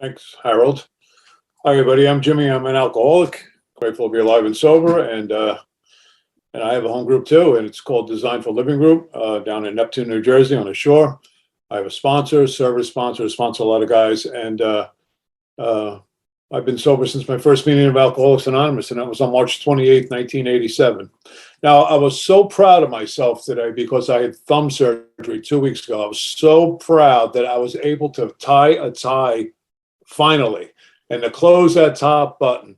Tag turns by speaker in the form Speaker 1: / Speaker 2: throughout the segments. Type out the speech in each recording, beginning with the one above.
Speaker 1: Thanks, Harold. Hi, everybody. I'm Jimmy. I'm an alcoholic. Grateful to be alive and sober, and I have a home group too, and it's called Design for Living Group down in Neptune, New Jersey, on the shore. I have a sponsor, service sponsor, sponsor a lot of guys, and uh, I've been sober since my first meeting of Alcoholics Anonymous, and that was on March 28th, 1987. Now, I was so proud of myself today because I had thumb surgery 2 weeks ago. I was so proud that I was able to tie a tie finally and to close that top button.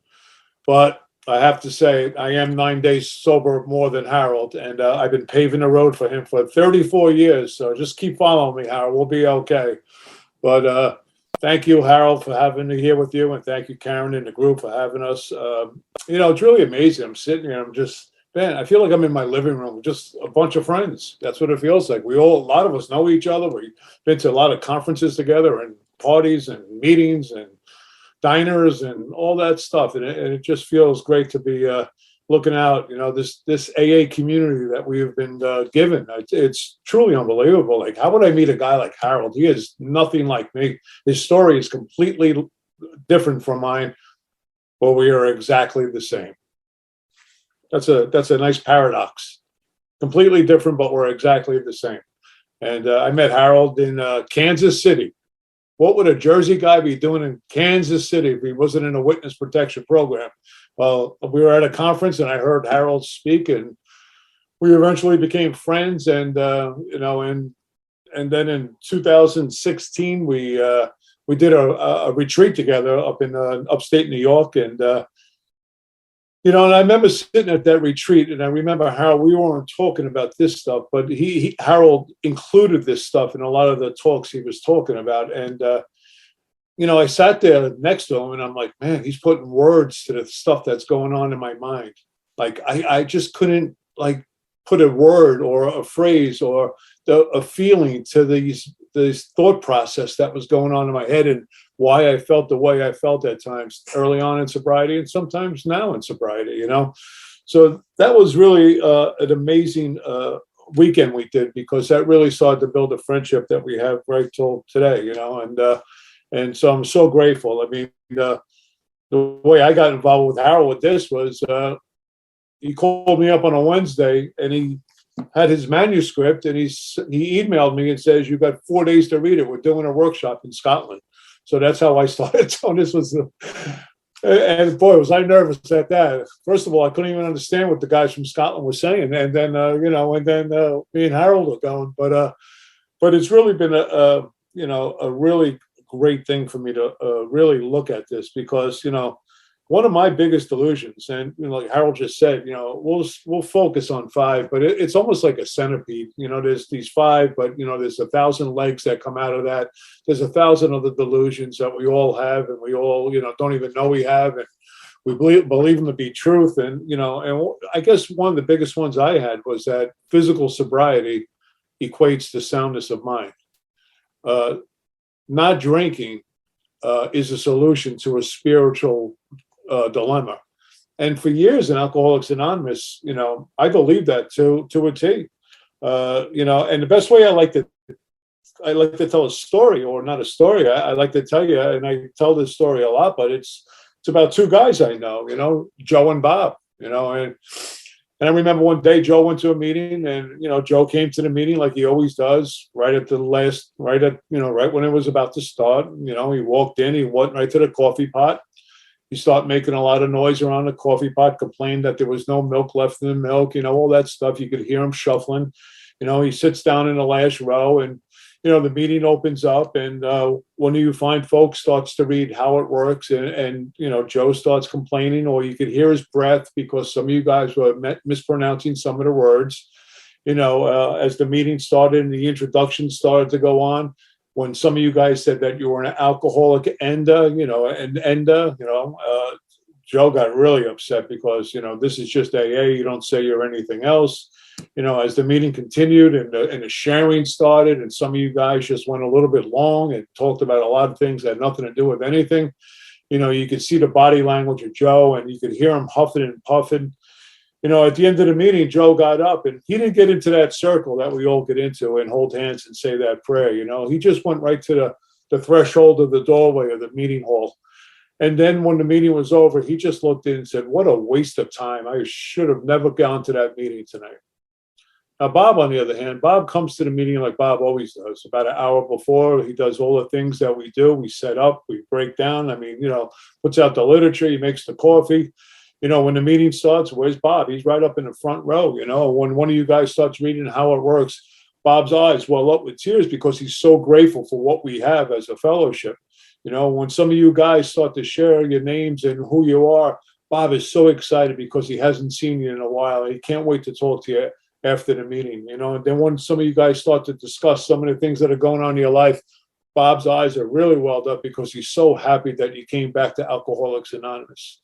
Speaker 1: But I have to say, I am 9 days sober more than Harold, and I've been paving the road for him for 34 years. So just keep following me, Harold. We'll be okay. But thank you, Harold, for having me here with you, and thank you, Karen, and the group for having us. It's really amazing. I'm sitting here, I'm just, man, I feel like I'm in my living room with just a bunch of friends. That's what it feels like. A lot of us know each other. We've been to a lot of conferences together and parties and meetings and diners and all that stuff, and it just feels great to be looking out. This AA community that we have been given. It's truly unbelievable. Like, how would I meet a guy like Harold? He is nothing like me. His story is completely different from mine, but we are exactly the same. That's a nice paradox. Completely different, but we're exactly the same. And I met Harold in Kansas City. What would a Jersey guy be doing in Kansas City if he wasn't in a witness protection program? Well, we were at a conference and I heard Harold speak, and we eventually became friends. And and then in 2016 we did a retreat together up in upstate New York, and and I remember sitting at that retreat, and I remember how we weren't talking about this stuff, but Harold included this stuff in a lot of the talks he was talking about. And, I sat there next to him and I'm like, man, he's putting words to the stuff that's going on in my mind. Like, I just couldn't put a word or a phrase or a feeling to this thought process that was going on in my head, and why I felt the way I felt at times early on in sobriety and sometimes now in sobriety, So that was really an amazing weekend we did, because that really started to build a friendship that we have right till today, and so I'm so grateful. I mean, the way I got involved with Harold with this was he called me up on a Wednesday and he had his manuscript, and he emailed me and says, "You've got 4 days to read it. We're doing a workshop in Scotland." So that's how I started. So this was and boy, was I nervous at that. First of all, I couldn't even understand what the guys from Scotland were saying, and then me and Harold were going. But it's really been a really great thing for me to really look at this, because one of my biggest delusions, and like Harold just said, we'll focus on five, but it's almost like a centipede. There's these five, but there's 1,000 legs that come out of that. There's 1,000 other delusions that we all have, and we all don't even know we have, and we believe them to be truth. And and I guess one of the biggest ones I had was that physical sobriety equates to soundness of mind. Not drinking is a solution to a spiritual dilemma. And for years in Alcoholics Anonymous, I believed that to a T. And the best way I like to tell a story, or not a story, I like to tell you, and I tell this story a lot, but it's about two guys I know, Joe and Bob, and I remember one day Joe went to a meeting, and Joe came to the meeting like he always does, right when it was about to start. He walked in, he went right to the coffee pot. He started making a lot of noise around the coffee pot, complained that there was no milk left in the milk, all that stuff. You could hear him shuffling. He sits down in the last row, and the meeting opens up, and one of you fine folks starts to read how it works, and Joe starts complaining, or you could hear his breath because some of you guys were mispronouncing some of the words. As the meeting started and the introduction started to go on, when some of you guys said that you were an alcoholic enda, Joe got really upset because, this is just AA. You don't say you're anything else. As the meeting continued and the sharing started, and some of you guys just went a little bit long and talked about a lot of things that had nothing to do with anything. You could see the body language of Joe, and you could hear him huffing and puffing. At the end of the meeting, Joe got up, and he didn't get into that circle that we all get into and hold hands and say that prayer. He just went right to the threshold of the doorway of the meeting hall. And then when the meeting was over, he just looked in and said, "What a waste of time. I should have never gone to that meeting tonight." Now, Bob, on the other hand, Bob comes to the meeting like Bob always does. About an hour before, he does all the things that we do. We set up, we break down. I mean, puts out the literature, he makes the coffee. When the meeting starts, where's Bob? He's right up in the front row. When one of you guys starts reading how it works, Bob's eyes well up with tears because he's so grateful for what we have as a fellowship. When some of you guys start to share your names and who you are, Bob is so excited because he hasn't seen you in a while. He can't wait to talk to you after the meeting, and then when some of you guys start to discuss some of the things that are going on in your life, Bob's eyes are really welled up because he's so happy that you came back to Alcoholics Anonymous.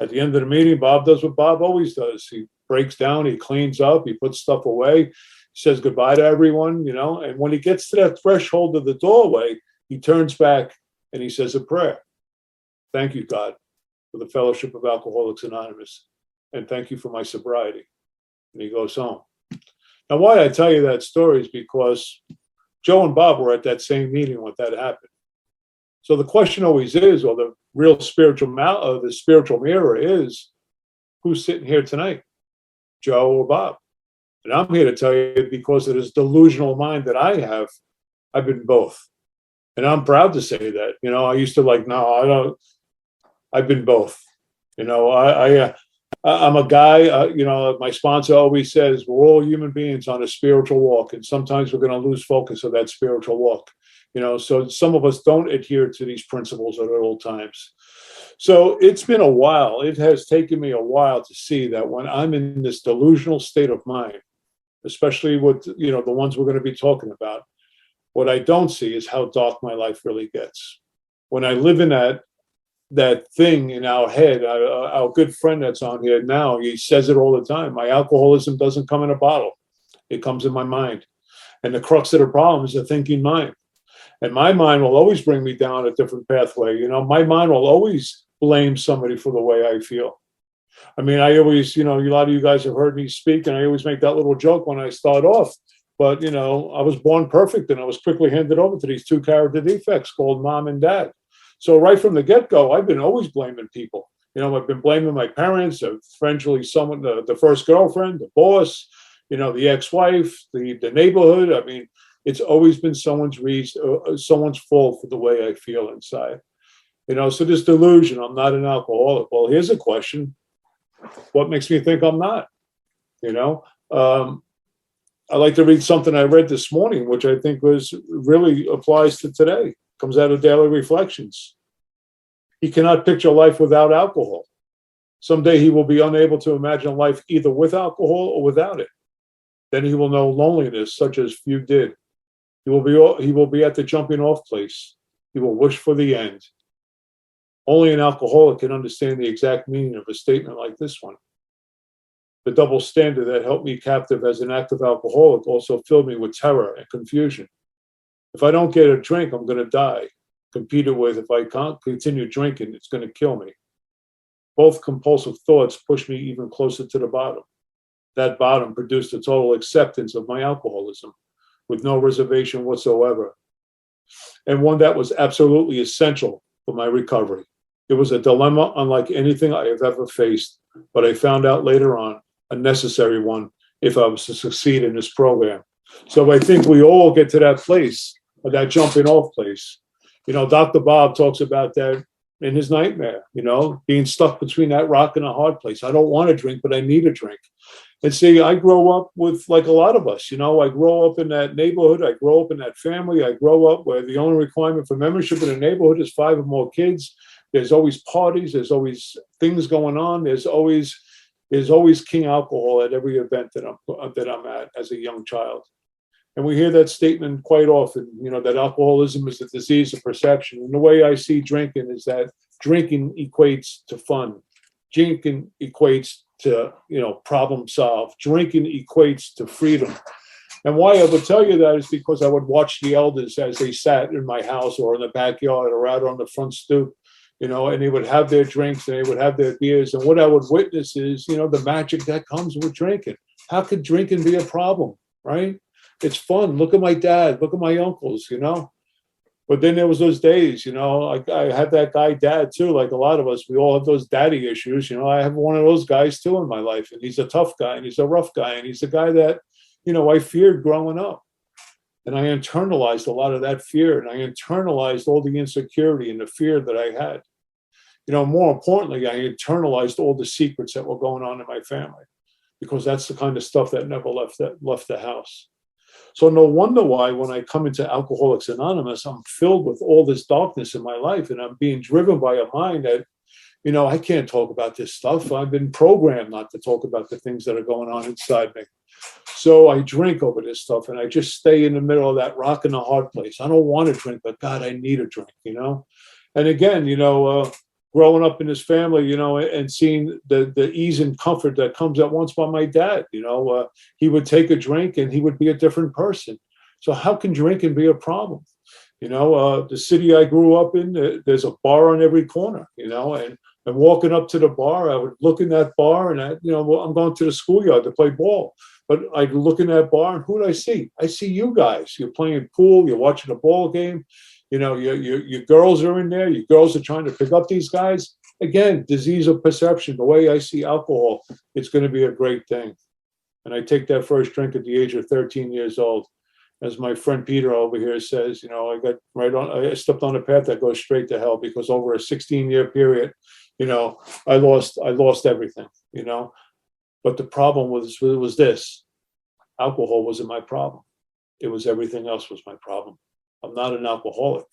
Speaker 1: At the end of the meeting, Bob does what Bob always does. He breaks down, he cleans up, he puts stuff away, says goodbye to everyone, and when he gets to that threshold of the doorway, he turns back and he says a prayer. "Thank you, God, for the fellowship of Alcoholics Anonymous, and thank you for my sobriety." And he goes home. Now, why I tell you that story is because Joe and Bob were at that same meeting when that happened. So the question always is, or the real the spiritual mirror is, who's sitting here tonight, Joe or Bob? And I'm here to tell you, because of this delusional mind that I have, I've been both. And I'm proud to say that. I used to no, I don't. I've been both. I'm a guy, my sponsor always says, we're all human beings on a spiritual walk, and sometimes we're going to lose focus of that spiritual walk. So some of us don't adhere to these principles at all times. So it's been a while. It has taken me a while to see that when I'm in this delusional state of mind, especially with, the ones we're going to be talking about, what I don't see is how dark my life really gets. When I live in that thing in our head, our good friend that's on here now, he says it all the time. My alcoholism doesn't come in a bottle. It comes in my mind. And the crux of the problem is a thinking mind. And my mind will always bring me down a different pathway. My mind will always blame somebody for the way I feel. I mean, I always, a lot of you guys have heard me speak, and I always make that little joke when I start off. But, I was born perfect, and I was quickly handed over to these two character defects called mom and dad. So right from the get-go, I've been always blaming people. I've been blaming my parents, eventually someone, the first girlfriend, the boss, the ex-wife, the neighborhood. I mean, it's always been someone's fault for the way I feel inside. So this delusion, I'm not an alcoholic. Well, here's a question. What makes me think I'm not? I like to read something I read this morning, which I think really applies to today. Comes out of Daily Reflections. He cannot picture life without alcohol. Someday he will be unable to imagine life either with alcohol or without it. Then he will know loneliness such as few did. He will be at the jumping off place. He will wish for the end. Only an alcoholic can understand the exact meaning of a statement like this one. The double standard that held me captive as an active alcoholic also filled me with terror and confusion. If I don't get a drink, I'm going to die. Competed with, if I can't continue drinking, it's going to kill me. Both compulsive thoughts pushed me even closer to the bottom. That bottom produced a total acceptance of my alcoholism, with no reservation whatsoever, and one that was absolutely essential for my recovery. It was a dilemma unlike anything I have ever faced, but I found out later on a necessary one if I was to succeed in this program. So I think we all get to that place, or that jumping off place. Dr. Bob talks about that in his nightmare, being stuck between that rock and a hard place. I don't want to drink, but I need a drink. And see, I grow up with, like a lot of us, I grow up in that neighborhood. I grow up in that family. I grow up where the only requirement for membership in a neighborhood is 5 or more kids. There's always parties. There's always things going on. There's always king alcohol at every event that I'm at as a young child. And we hear that statement quite often, that alcoholism is a disease of perception. And the way I see drinking is that drinking equates to fun. Drinking equates to, problem solve. Drinking equates to freedom. And why I would tell you that is because I would watch the elders as they sat in my house or in the backyard or out on the front stoop, and they would have their drinks and they would have their beers. And what I would witness is, the magic that comes with drinking. How could drinking be a problem, right? It's fun. Look at my dad. Look at my uncles, But then there was those days, I had that guy dad too, like a lot of us. We all have those daddy issues. I have one of those guys too in my life, and he's a tough guy, and he's a rough guy, and he's a guy that, I feared growing up. And I internalized a lot of that fear, and I internalized all the insecurity and the fear that I had. More importantly, I internalized all the secrets that were going on in my family, because that's the kind of stuff that never left the house. So no wonder why when I come into Alcoholics Anonymous, I'm filled with all this darkness in my life, and I'm being driven by a mind that, I can't talk about this stuff. I've been programmed not to talk about the things that are going on inside me. So I drink over this stuff, and I just stay in the middle of that rock and a hard place. I don't want to drink, but God, I need a drink, And again, growing up in this family, and seeing the ease and comfort that comes at once by my dad, he would take a drink and he would be a different person. So how can drinking be a problem? The city I grew up in, there's a bar on every corner, and walking up to the bar, I would look in that bar, and I'm going to the schoolyard to play ball. But I'd look in that bar, and who do I see? I see you guys. You're playing pool. You're watching a ball game. Your girls are in there. Your girls are trying to pick up these guys. Again, disease of perception. The way I see alcohol, it's going to be a great thing. And I take that first drink at the age of 13 years old. As my friend Peter over here says, I stepped on a path that goes straight to hell, because over a 16-year period, I lost everything, But the problem was this: alcohol wasn't my problem. It was everything else was my problem. I'm not an alcoholic.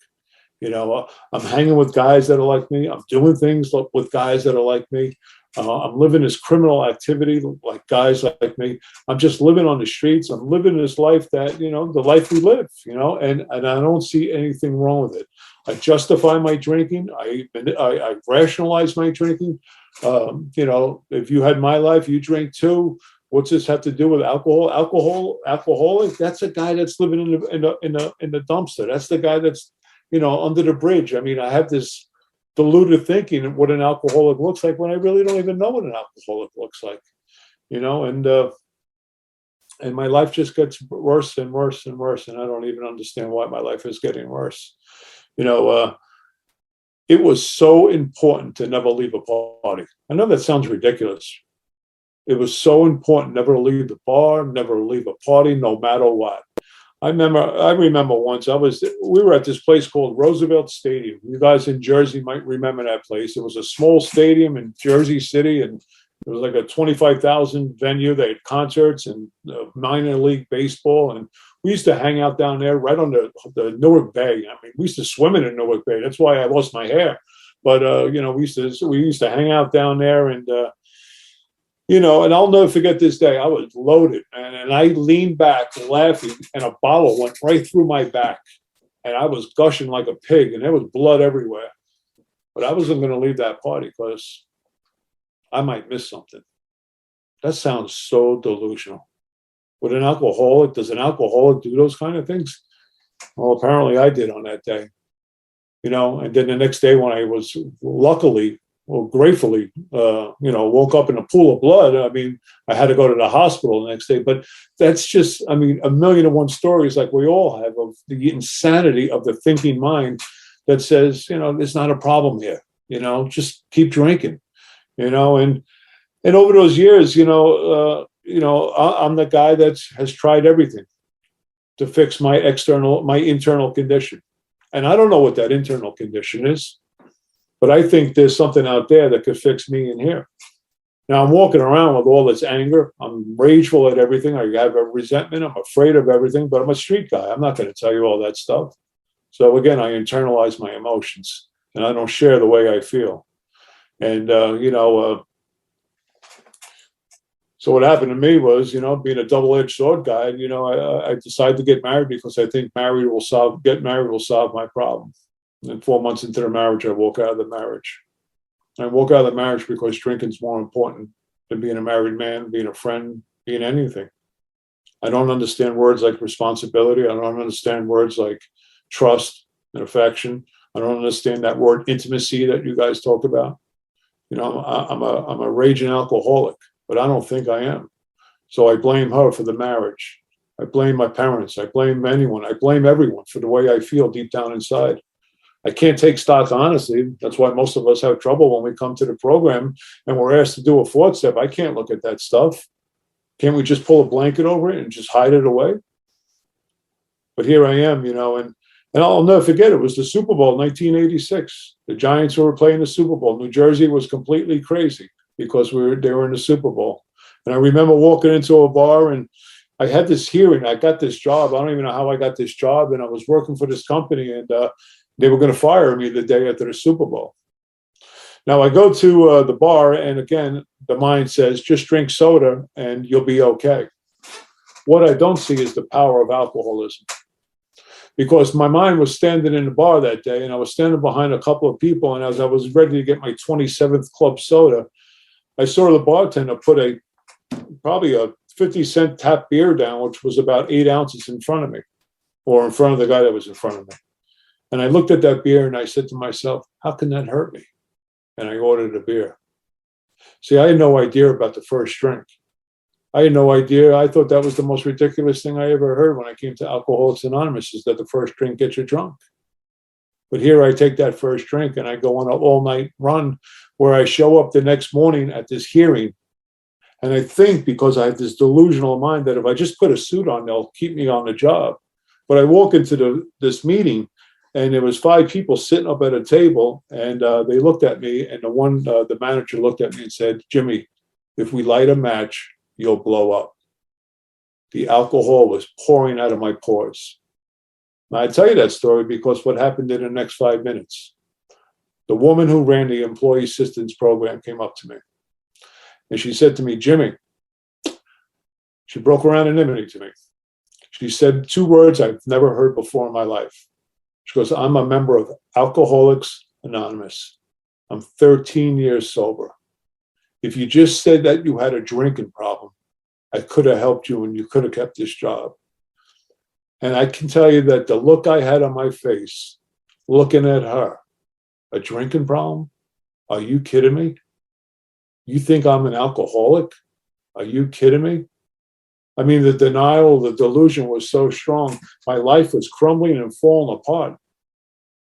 Speaker 1: I'm hanging with guys that are like me. I'm doing things with guys that are like me. I'm living this criminal activity like guys like me. I'm just living on the streets. I'm living this life that, the life we live, and I don't see anything wrong with it. I justify my drinking. I rationalize my drinking. If you had my life, you drink too. What's this have to do with alcohol? Alcoholic. That's a guy that's living in the dumpster. That's the guy that's, under the bridge. I mean, I have this deluded thinking of what an alcoholic looks like when I really don't even know what an alcoholic looks like, and my life just gets worse and worse and worse, and I don't even understand why my life is getting worse. It was so important to never leave a party. I know that sounds ridiculous. It was so important never to leave the bar, never to leave a party, no matter what. I remember once we were at this place called Roosevelt Stadium. You guys in Jersey might remember that place. It was a small stadium in Jersey City, and it was like a 25,000 venue. They had concerts and minor league baseball, and we used to hang out down there right on the Newark Bay. I mean, we used to swim in the Newark Bay. That's why I lost my hair. But we used to hang out down there, and and I'll never forget this day. I was loaded, and I leaned back laughing, and a bottle went right through my back, and I was gushing like a pig, and there was blood everywhere. But I wasn't going to leave that party because I might miss something. That sounds so delusional. With an alcoholic, does an alcoholic do those kind of things? Well, apparently I did on that day. And then the next day when I was gratefully, woke up in a pool of blood. I mean, I had to go to the hospital the next day, but that's just, a million and one stories like we all have of the insanity of the thinking mind that says, there's not a problem here, just keep drinking, and over those years, I'm the guy that has tried everything to fix my internal condition. And I don't know what that internal condition is. But I think there's something out there that could fix me in here. Now, I'm walking around with all this anger. I'm rageful at everything. I have a resentment. I'm afraid of everything, but I'm a street guy. I'm not going to tell you all that stuff. So again, I internalize my emotions, and I don't share the way I feel. And, so what happened to me was, being a double-edged sword guy, I decided to get married because I think getting married will solve my problem. And 4 months into the marriage, I walk out of the marriage. I walk out of the marriage because drinking's more important than being a married man, being a friend, being anything. I don't understand words like responsibility. I don't understand words like trust and affection. I don't understand that word intimacy that you guys talk about. I'm a raging alcoholic, but I don't think I am. So I blame her for the marriage. I blame my parents. I blame anyone. I blame everyone for the way I feel deep down inside. I can't take stock honestly. That's why most of us have trouble when we come to the program and we're asked to do a 4th step. I can't look at that stuff. Can't we just pull a blanket over it and just hide it away? But here I am, and I'll never forget, it was the Super Bowl 1986. The Giants were playing the Super Bowl. New Jersey was completely crazy because they were in the Super Bowl. And I remember walking into a bar and I had this hearing. I got this job. I don't even know how I got this job. And I was working for this company and they were going to fire me the day after the Super Bowl. Now I go to the bar and again, the mind says, just drink soda and you'll be okay. What I don't see is the power of alcoholism. Because my mind was standing in the bar that day and I was standing behind a couple of people. And as I was ready to get my 27th club soda, I saw the bartender put probably a 50-cent tap beer down, which was about 8 ounces in front of me or in front of the guy that was in front of me. And I looked at that beer and I said to myself, how can that hurt me? And I ordered a beer. See, I had no idea about the first drink. I had no idea. I thought that was the most ridiculous thing I ever heard when I came to Alcoholics Anonymous, is that the first drink gets you drunk. But here I take that first drink and I go on an all-night run where I show up the next morning at this hearing. And I think because I have this delusional mind that if I just put a suit on, they'll keep me on the job. But I walk into this meeting and there was 5 people sitting up at a table and they looked at me and the manager looked at me and said, Jimmy, if we light a match, you'll blow up. The alcohol was pouring out of my pores. Now, I tell you that story because what happened in the next 5 minutes, the woman who ran the employee assistance program came up to me. And she said to me, Jimmy, she broke her anonymity to me. She said 2 words I've never heard before in my life. She goes, I'm a member of Alcoholics Anonymous. I'm 13 years sober. If you just said that you had a drinking problem, I could have helped you and you could have kept this job. And I can tell you that the look I had on my face, looking at her, a drinking problem? Are you kidding me? You think I'm an alcoholic? Are you kidding me? I mean, the denial, the delusion was so strong. My life was crumbling and falling apart.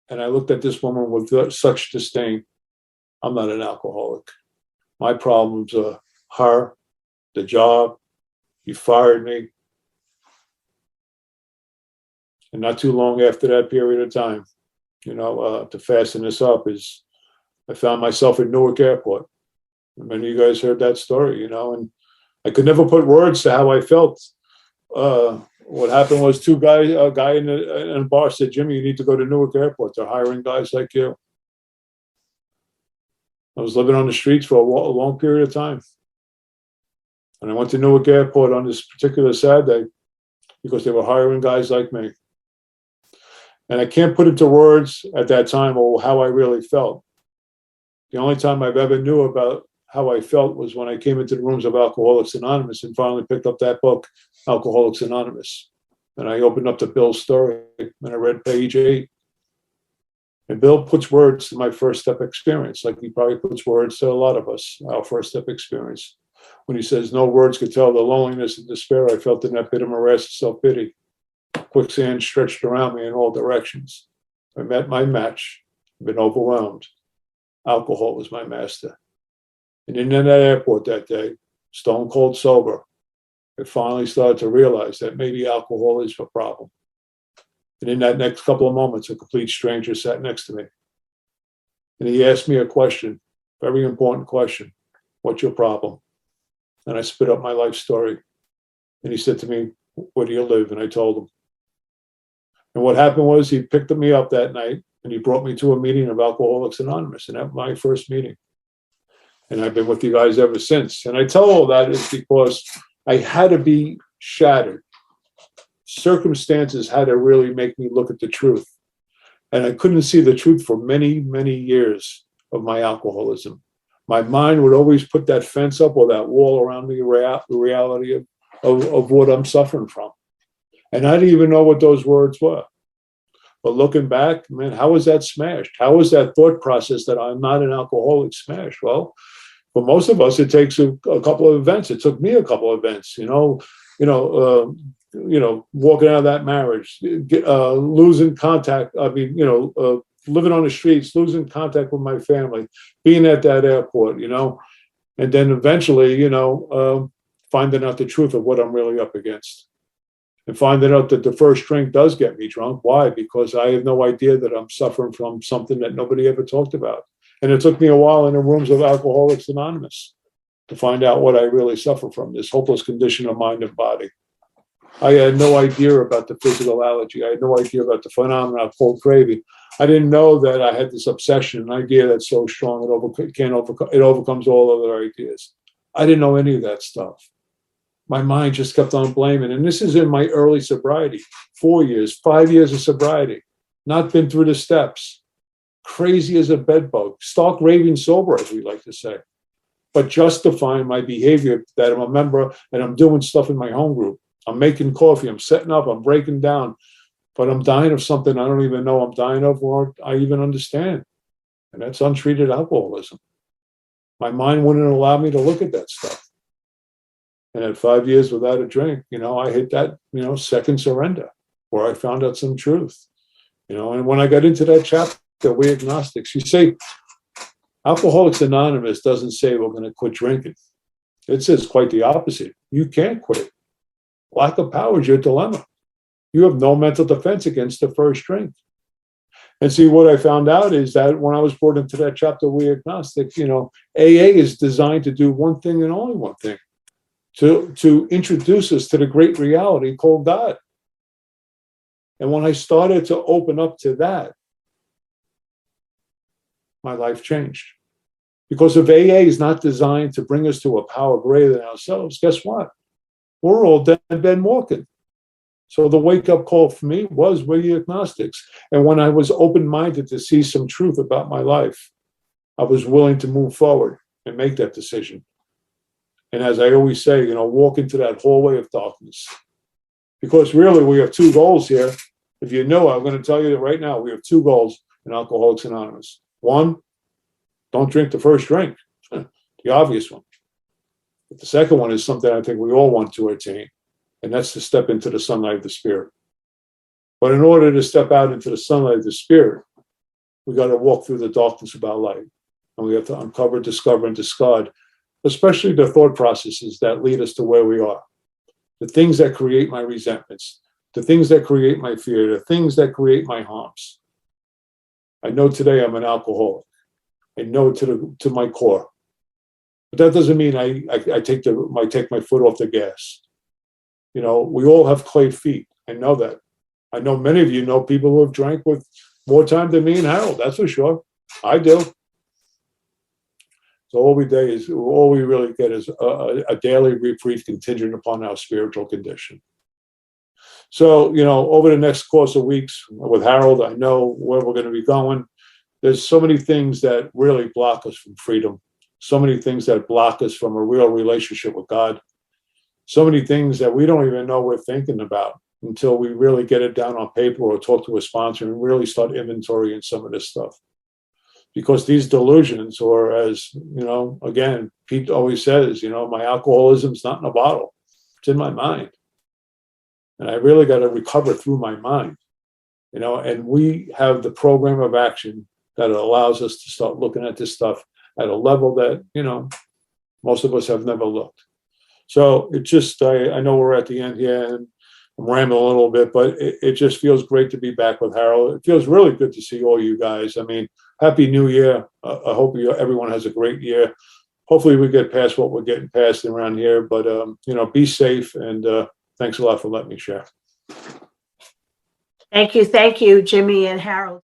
Speaker 1: And I looked at this woman with such disdain. I'm not an alcoholic. My problems are her, the job. You fired me. And not too long after that period of time, to fasten this up, is I found myself at Newark Airport. Many of you guys heard that story, and I could never put words to how I felt. What happened was a guy in a bar said, Jimmy, you need to go to Newark Airport. They're hiring guys like you. I was living on the streets for a long period of time. And I went to Newark Airport on this particular Saturday because they were hiring guys like me. And I can't put into words at that time or how I really felt. The only time I've ever knew about how I felt was when I came into the rooms of Alcoholics Anonymous and finally picked up that book, Alcoholics Anonymous. And I opened up to Bill's story and I read page 8. And Bill puts words to my first step experience, like he probably puts words to a lot of us, our first step experience. When he says, no words could tell the loneliness and despair I felt in that bit of morass of self-pity. Quicksand stretched around me in all directions. I met my match, been overwhelmed. Alcohol was my master. And in that airport that day, stone cold sober, I finally started to realize that maybe alcohol is the problem. And in that next couple of moments, a complete stranger sat next to me. And he asked me a question, very important question. What's your problem? And I spit up my life story. And he said to me, where do you live? And I told him. And what happened was he picked me up that night and he brought me to a meeting of Alcoholics Anonymous. And that was my first meeting. And I've been with you guys ever since. And I tell all that is because I had to be shattered. Circumstances had to really make me look at the truth. And I couldn't see the truth for many, many years of my alcoholism. My mind would always put that fence up or that wall around the reality of what I'm suffering from. And I didn't even know what those words were. But looking back, man, how was that smashed? How was that thought process that I'm not an alcoholic smashed? Well, for most of us, it takes a couple of events. It took me a couple of events, walking out of that marriage, losing contact. I mean, living on the streets, losing contact with my family, being at that airport, and then eventually, finding out the truth of what I'm really up against. And finding out that the first drink does get me drunk. Why? Because I have no idea that I'm suffering from something that nobody ever talked about. And it took me a while in the rooms of Alcoholics Anonymous to find out what I really suffer from, this hopeless condition of mind and body. I had no idea about the physical allergy. I had no idea about the phenomenon of cold craving. I didn't know that I had this obsession, an idea that's so strong it overcomes all other ideas. I didn't know any of that stuff. My mind just kept on blaming. And this is in my early sobriety, 4 years, 5 years of sobriety, not been through the steps, crazy as a bedbug, stark raving sober, as we like to say, but justifying my behavior that I'm a member and I'm doing stuff in my home group. I'm making coffee, I'm setting up, I'm breaking down, but I'm dying of something I don't even know I'm dying of or I even understand. And that's untreated alcoholism. My mind wouldn't allow me to look at that stuff. And at 5 years without a drink, I hit that, second surrender where I found out some truth, and when I got into that chapter, we agnostics, you see, Alcoholics Anonymous doesn't say we're going to quit drinking. It says quite the opposite. You can't quit. Lack of power is your dilemma. You have no mental defense against the first drink. And see, what I found out is that when I was brought into that chapter, we agnostic, AA is designed to do one thing and only one thing. To introduce us to the great reality called God. And when I started to open up to that, my life changed. Because if AA is not designed to bring us to a power greater than ourselves, guess what? We're all dead men walking. So the wake-up call for me was, we're the agnostics. And when I was open-minded to see some truth about my life, I was willing to move forward and make that decision. And as I always say, walk into that hallway of darkness. Because really, we have two goals here. If you know, I'm going to tell you that right now, we have two goals in Alcoholics Anonymous. One, don't drink the first drink, the obvious one. But the second one is something I think we all want to attain, and that's to step into the sunlight of the Spirit. But in order to step out into the sunlight of the Spirit, we got to walk through the darkness of our life. And we have to uncover, discover, and discard, especially the thought processes that lead us to where we are. The things that create my resentments, the things that create my fear, the things that create my harms. I know today I'm an alcoholic. I know to my core. But that doesn't mean I take my foot off the gas. We all have clay feet. I know that. I know many of you know people who have drank with more time than me and Harold. That's for sure. I do. So all we really get is a daily reprieve contingent upon our spiritual condition. So, over the next course of weeks with Harold, I know where we're going to be going. There's so many things that really block us from freedom. So many things that block us from a real relationship with God. So many things that we don't even know we're thinking about until we really get it down on paper or talk to a sponsor and really start inventorying some of this stuff. Because these delusions, or as, again, Pete always says, my alcoholism's not in a bottle. It's in my mind. And I really got to recover through my mind, and we have the program of action that allows us to start looking at this stuff at a level that, most of us have never looked. So it just, I know we're at the end here and I'm rambling a little bit, but it just feels great to be back with Harold. It feels really good to see all you guys. I mean, Happy New Year. I hope everyone has a great year. Hopefully we get past what we're getting past around here, but, be safe, and thanks a lot for letting me share.
Speaker 2: Thank you, Jimmy and Harold.